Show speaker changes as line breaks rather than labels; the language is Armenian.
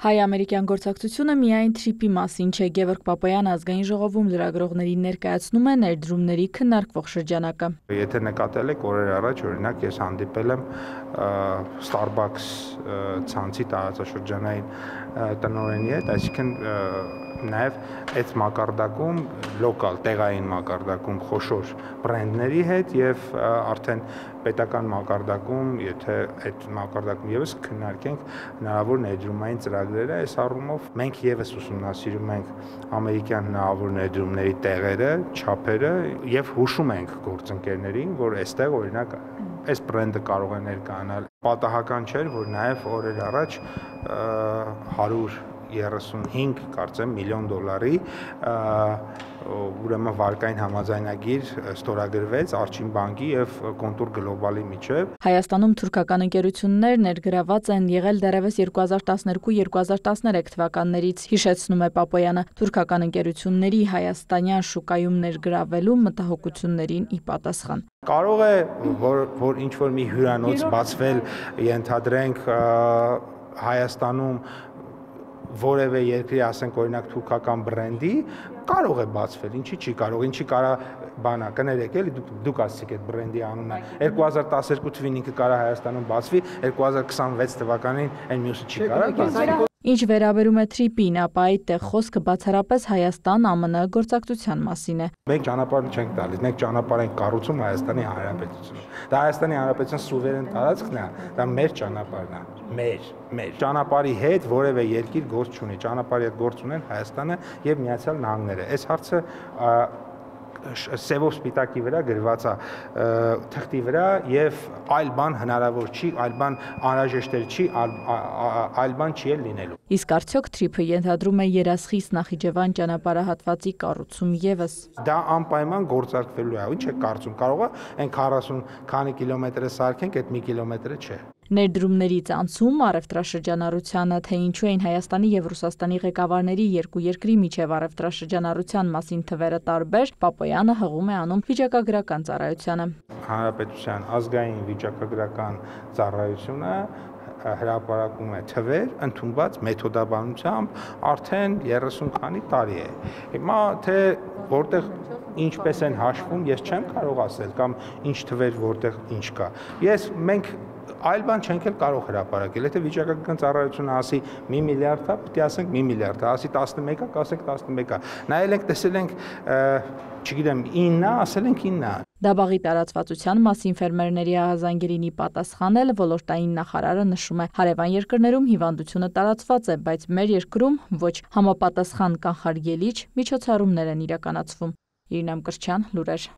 Հայ-ամերիկյան գործակցությունը միայն TTIP-ի մասին չէ, Գևորգ Պապոյանը ազգային ժողովում լրագրողներին ներկայացնում է ներդրումների քննարկվող շրջանակը։
Եթե նկատել եք օրեր առաջ, օրինակ ես հանդիպել եմ Starbucks ցանցի տարածաշրջանային տնօրենի հետ, այսինքն նաև այդ մակարդակում լոկալ, տեղային մակարդակում խոշոր բրենդների հետ եւ արդեն պետական մակարդակում, եթե այդ մակարդակում եւս քննարկենք հնարավոր ներդրումային ծրագրերը, այս առումով մենք եւս ուսումնասիրում ենք ամերիկյան հնարավոր ներդրումների տեղերը, չափերը եւ հուշում ենք գործընկերներին, որ այստեղ օրինակ այս բրենդը կարող է ներկայանալ։ Պատահական չէր, որ նաև օրեր առաջ 135 կարծեմ միլիոն դոլարի ուրեմն վարկային համաձայնագիր ստորագրվեց Արջին բանկի եւ Կոնտուր գլոբալի միջեւ։
Հայաստանում թուրքական ընկերություններ ներգրաված են եղել դեռևս 2012-2013 թվականներից, հիշեցնում է Պապոյանը, թուրքական ընկերությունների հայաստանյան շուկայում ներգրավելու մտահոգություններին ի պատասխան։
Կարող է որ ինչ որ մի հյուրանոց բացվել, ենթադրենք Հայաստանում որևէ երկրի, ասենք օրինակ թուրքական բրենդի, կարող է բացվել, ինչի չի կարող, ինչի կարա բանա, կներեք էլի, դուք ասեցիք այդ բրենդի անունը, 2012 թվին ինքը կարա Հայաստանում բացվի, 2026 թվականին այն մյուսը չի կարա բացվի։
Ինչ վերաբերում է TTIP-ին, ապա այդտեղ խոսքը բացառապես Հայաստան-ԱՄՆ գործակցության մասին է։
Մենք ճանապարհ չենք տալիս, մենք ճանապարհ ենք կառուցում Հայաստանի Հանրապետությունում։ Դա Հայաստանի Հանրապետության սուվերեն տարածքն է, դա մեր ճանապարհն է, մեր ճանապարհի հետ որևէ երկիր գործ չունի, ճանապարհի հետ գործ ունեն Հայաստանը եւ Միացյալ Նահանգները։ Այս հարցը սևով սպիտակի վրա գրված է թղթի վրա եւ այլ բան հնարավոր չի, այլ բան անհրաժեշտ չի, այլ բան չի լինելու։
Իսկ արդյոք TTIP-ը ենթադրում է երասխից Նախիջևան ճանապարհահատվածի կառուցում եւս։
Դա անպայման գործարկվելու է։ Ինչ է կարծում, կարող է այն 40 քանի կիլոմետրը սարքենք, այդ 1 կիլոմետրը չէ։
Ներդրումների ցանցում առևտրաշրջանառությանը, թե ինչու էին Հայաստանի եւ Ռուսաստանի ղեկավարների երկու երկրի միջև առևտրաշրջանառության մասին թվերը տարբեր, Պապոյանը հղում է անում վիճակագրական ծառայությանը։
Հանրապետության ազգային վիճակագրական ծառայությունը հրապարակում է թվեր ընդունված մեթոդաբանությամբ արդեն 30 քանի տարի է։ Հիմա թե որտեղ ինչպես են հաշվում, ես չեմ կարող ասել կամ ինչ թվեր որտեղ ինչ կա։ Մենք այլ բան չենք էլ կարող հրապարակել։ Եթե վիճակագրական ծառայությունը ասի 1 միլիարդ է, պետք է ասենք 1 միլիարդ է, ասի 11-ը, ասենք 11-ը։ Նայել ենք, տեսել ենք, չգիտեմ, 9-ը, ասել ենք 9-ը։
Դաբաղի տարածվածության մասին ֆերմերների ահազանգերին ի պատասխան էլ ոլորտային նախարարը նշում է. հարևան երկրներում հիվանդությունը տարածված է, բայց մեր երկրում ոչ, համապատասխան կանխարգելիչ միջոցառումներ են իրականացվում։ Իրինամ Կրչյան, լուրեր։